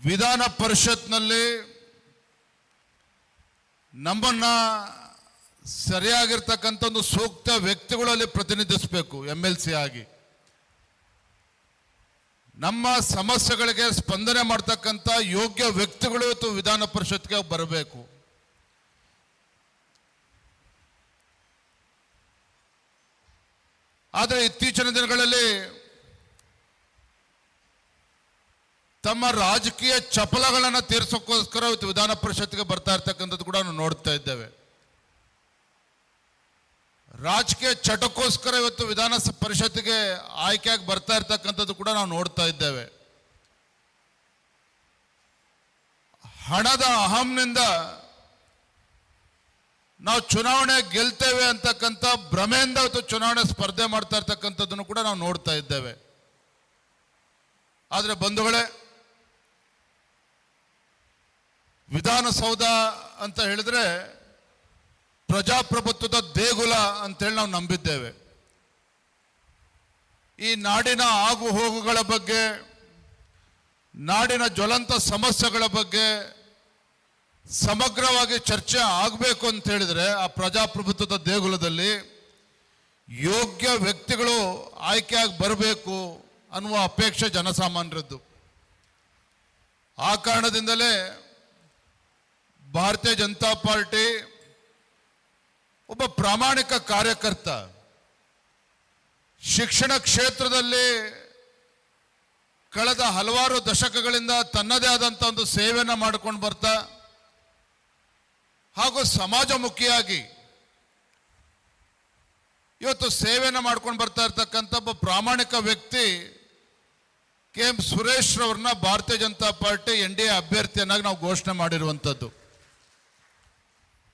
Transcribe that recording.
ವಿಧಾನ ಪರಿಷತ್ನಲ್ಲಿ ನಮ್ಮನ್ನ ಸರಿಯಾಗಿರ್ತಕ್ಕಂಥ ಒಂದು ಸೂಕ್ತ ವ್ಯಕ್ತಿಗಳಲ್ಲಿ ಪ್ರತಿನಿಧಿಸಬೇಕು. MLC ಆಗಿ ನಮ್ಮ ಸಮಸ್ಯೆಗಳಿಗೆ ಸ್ಪಂದನೆ ಮಾಡ್ತಕ್ಕಂಥ ಯೋಗ್ಯ ವ್ಯಕ್ತಿಗಳು ಇವತ್ತು ವಿಧಾನ ಪರಿಷತ್ಗೆ ಬರಬೇಕು. ಆದರೆ ಇತ್ತೀಚಿನ ದಿನಗಳಲ್ಲಿ ತಮ್ಮ ರಾಜಕೀಯ ಚಪಲಗಳನ್ನು ತೀರಿಸೋಕ್ಕೋಸ್ಕರ ಇವತ್ತು ವಿಧಾನ ಪರಿಷತ್ಗೆ ಬರ್ತಾ ಇರ್ತಕ್ಕಂಥದ್ದು ಕೂಡ ನಾವು ನೋಡ್ತಾ ಇದ್ದೇವೆ. ರಾಜಕೀಯ ಚಟಕ್ಕೋಸ್ಕರ ಇವತ್ತು ವಿಧಾನ ಪರಿಷತ್ಗೆ ಆಯ್ಕೆಯಾಗಿ ಬರ್ತಾ ಇರ್ತಕ್ಕಂಥದ್ದು ಕೂಡ ನಾವು ನೋಡ್ತಾ ಇದ್ದೇವೆ. ಹಣದ ಅಹಂನಿಂದ ನಾವು ಚುನಾವಣೆ ಗೆಲ್ತೇವೆ ಅಂತಕ್ಕಂಥ ಭ್ರಮೆಯಿಂದ ಇವತ್ತು ಚುನಾವಣೆ ಸ್ಪರ್ಧೆ ಮಾಡ್ತಾ ಇರ್ತಕ್ಕಂಥದ್ದನ್ನು ಕೂಡ ನಾವು ನೋಡ್ತಾ ಇದ್ದೇವೆ. ಆದರೆ ಬಂಧುಗಳೇ, ವಿಧಾನಸೌಧ ಅಂತ ಹೇಳಿದ್ರೆ ಪ್ರಜಾಪ್ರಭುತ್ವದ ದೇಗುಲ ಅಂತೇಳಿ ನಾವು ನಂಬಿದ್ದೇವೆ. ಈ ನಾಡಿನ ಆಗು ಹೋಗುಗಳ ಬಗ್ಗೆ, ನಾಡಿನ ಜ್ವಲಂತ ಸಮಸ್ಯೆಗಳ ಬಗ್ಗೆ ಸಮಗ್ರವಾಗಿ ಚರ್ಚೆ ಆಗಬೇಕು ಅಂತ ಹೇಳಿದ್ರೆ ಆ ಪ್ರಜಾಪ್ರಭುತ್ವದ ದೇಗುಲದಲ್ಲಿ ಯೋಗ್ಯ ವ್ಯಕ್ತಿಗಳು ಆಯ್ಕೆಯಾಗಿ ಬರಬೇಕು ಅನ್ನುವ ಅಪೇಕ್ಷೆ ಜನಸಾಮಾನ್ಯರದ್ದು. ಆ ಕಾರಣದಿಂದಲೇ ಭಾರತೀಯ ಜನತಾ ಪಾರ್ಟಿ ಒಬ್ಬ ಪ್ರಾಮಾಣಿಕ ಕಾರ್ಯಕರ್ತ, ಶಿಕ್ಷಣ ಕ್ಷೇತ್ರದಲ್ಲಿ ಕಳೆದ ಹಲವಾರು ದಶಕಗಳಿಂದ ತನ್ನದೇ ಆದಂಥ ಒಂದು ಸೇವೆಯನ್ನು ಮಾಡಿಕೊಂಡು ಬರ್ತಾ ಹಾಗೂ ಸಮಾಜಮುಖಿಯಾಗಿ ಇವತ್ತು ಸೇವೆಯನ್ನು ಮಾಡ್ಕೊಂಡು ಬರ್ತಾ ಇರ್ತಕ್ಕಂಥ ಒಬ್ಬ ಪ್ರಾಮಾಣಿಕ ವ್ಯಕ್ತಿ KM ಸುರೇಶ್ ರವರನ್ನ ಭಾರತೀಯ ಜನತಾ ಪಾರ್ಟಿ NDA ಅಭ್ಯರ್ಥಿಯನ್ನಾಗಿ ನಾವು ಘೋಷಣೆ ಮಾಡಿರುವಂಥದ್ದು.